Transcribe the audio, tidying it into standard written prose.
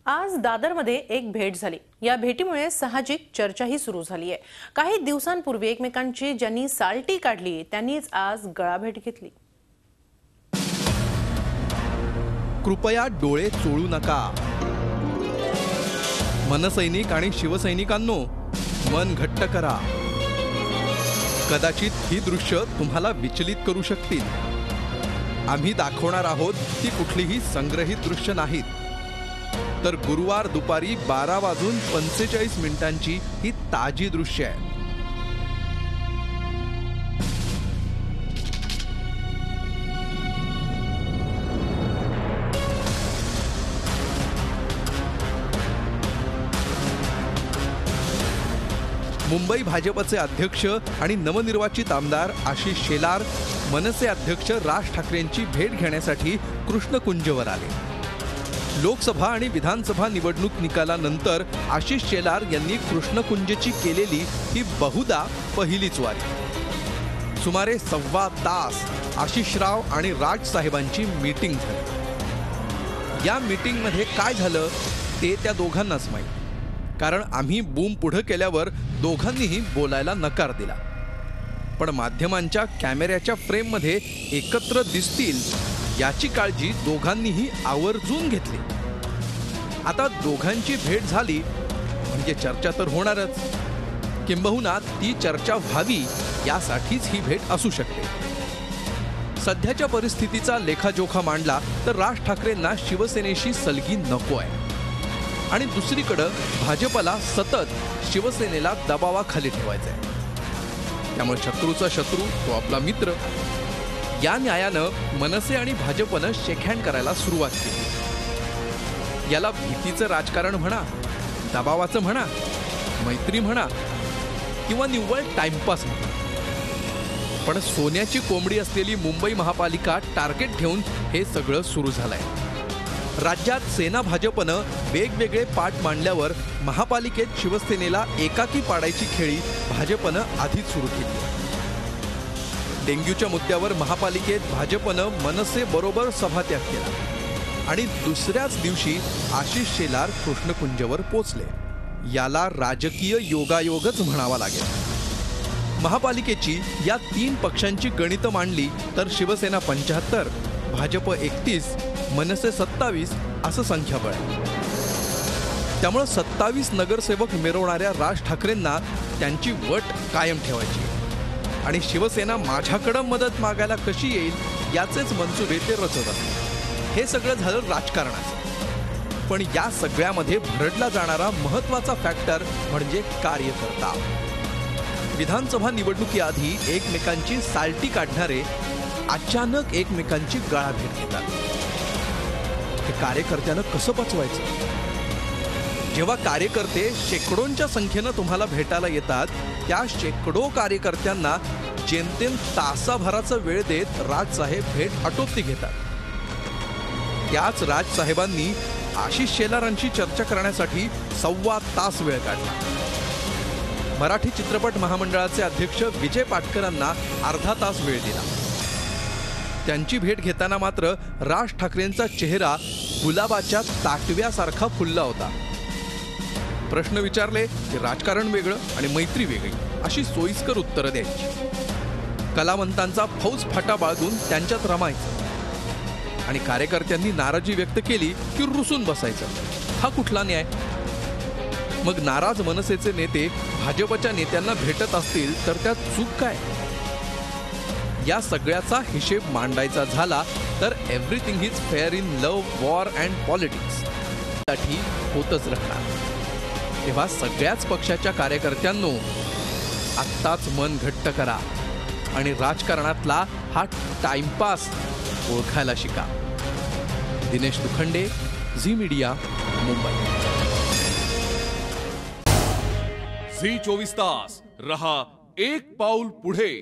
आज दादरमध्ये एक भेट झाली। या भेटीमुळे साहजिक चर्चाही सुरू झाली आहे। काही दिवसांपूर्वी एकमेकांची ज्यांनी साल्टी काढली त्यांनीच आज गळाभेट घेतली। कृपया डोळे चोळू नका। मनसैनिक आणि शिवसैनिकांनो, मन घट्ट करा। कदाचित ही दृश्य तुम्हाला विचलित करू शकतील। आम्ही दाखवणार आहोत ती कुठलीही संग्रहित दृश्य नाहीत, तर गुरुवार दुपारी 12:45 ही ताजी दृश्य आहे। मुंबई भाजपचे अध्यक्ष आणि नवनिर्वाचित आमदार आशिष शेलार मनसे अध्यक्ष राज ठाकरेंची भेट घेण्यासाठी कृष्णकुंजवर आले। लोकसभा आणि विधानसभा निवडणूक निकालानंतर आशिष शेलार यांनी कृष्णकुंजची केलेली ही बहुधा पहिलीच वारी। सुमारे सव्वा तास आशिषराव आणि राज साहेबांची मीटिंग झाली। या मीटिंगमध्ये काय झालं ते त्या दोघांनाच माहीत, कारण आम्ही बूम पुढे केल्यावर दोघांनीही बोलायला नकार दिला। पण माध्यमांच्या कॅमेऱ्याच्या फ्रेममध्ये एकत्र दिसतील याची काळजी दोघांनीही आवर्जून घेतली। आता दोघांची भेट झाली म्हणजे चर्चा तर होणारच, किंबहुना ती चर्चा व्हावी यासाठीच ही भेट असू शकते। सध्याच्या परिस्थितीचा लेखाजोखा मांडला तर राज ठाकरेंना शिवसेनेशी सलगी नको आहे, आणि दुसरीकडे भाजपला सतत शिवसेनेला दबावाखाली ठेवायचं आहे। त्यामुळे शत्रूचा शत्रू तो आपला मित्र या न्यायानं मनसे आणि भाजपनं शेकहँड करायला सुरुवात केली। याला भीतीचं राजकारण म्हणा, दबावाचं म्हणा, मैत्री म्हणा किंवा निव्वळ टाइमपास म्हणा, पण सोन्याची कोंबडी असलेली मुंबई महापालिका टार्गेट ठेवून हे सगळं सुरू झालंय। राज्यात सेना भाजपनं वेगवेगळे पाठ मांडल्यावर महापालिकेत शिवसेनेला एकाकी पाडायची खेळी भाजपनं आधीच सुरू केली। डेंग्यूच्या मुद्द्यावर महापालिकेत भाजपनं मनसे बरोबर सभात्याग केला आणि दुसऱ्याच दिवशी आशिष शेलार कृष्णकुंजवर पोचले। याला राजकीय योगायोगच म्हणावा लागेल। महापालिकेची या 3 पक्षांची गणितं मांडली तर शिवसेना 75, भाजप 31, मनसे 27 असं संख्याबळ आहे। त्यामुळे 27 नगरसेवक मिरवणाऱ्या राज ठाकरेंना त्यांची वट कायम ठेवायची आणि शिवसेना माझ्याकडे मदत मागायला कशी येईल याचेच मनसुबे ते रचत असतात। हे सगळं झालं राजकारणाचं, पण या सगळ्यामध्ये भरडला जाणारा महत्त्वाचा फॅक्टर म्हणजे कार्यकर्ता। विधानसभा निवडणुकीआधी एकमेकांची साल्टी काढणारे अचानक एकमेकांची गळाभेट घेतात। हे कार्यकर्त्यानं कसं पचवायचं? जेव्हा कार्यकर्ते शेकडोंच्या संख्येनं तुम्हाला भेटायला येतात, त्या शेकडो कार्यकर्त्यांना जेमतेम तासाभराचा वेळ देत राजसाहेब भेट आटोपती घेतात। त्याच राजसाहेबांनी आशिष शेलारांची चर्चा करण्यासाठी सव्वा तास वेळ काढला। मराठी चित्रपट महामंडळाचे अध्यक्ष विजय पाटकरांना अर्धा तास वेळ दिला। त्यांची भेट घेताना मात्र राज ठाकरेंचा चेहरा गुलाबाच्या ताटव्यासारखा फुलला होता। प्रश्न विचारले की राजकारण वेगळं आणि मैत्री वेगळी अशी सोयीस्कर उत्तरं द्यायची। कलावंतांचा फौजफाटा बाळगून त्यांच्यात रमायचं आणि कार्यकर्त्यांनी नाराजी व्यक्त केली की रुसून बसायचं। हा कुठला न्याय? मग नाराज मनसेचे नेते भाजपच्या नेत्यांना भेटत असतील तर त्यात चूक काय? या सगळ्याचा हिशेब मांडायचा झाला तर everything is fair in love, war and politics साठी होतच राहणार। तेव्हा सगळ्याच पक्षाच्या कार्यकर्त्यांनो, आत्ताच मन घट्ट करा आणि राजकारणातला हा टाइमपास ओळखायला शिका। दिनेश दुखंडे, झी मीडिया, मुंबई। झी 24 तास रहा एक पाऊल पुढे।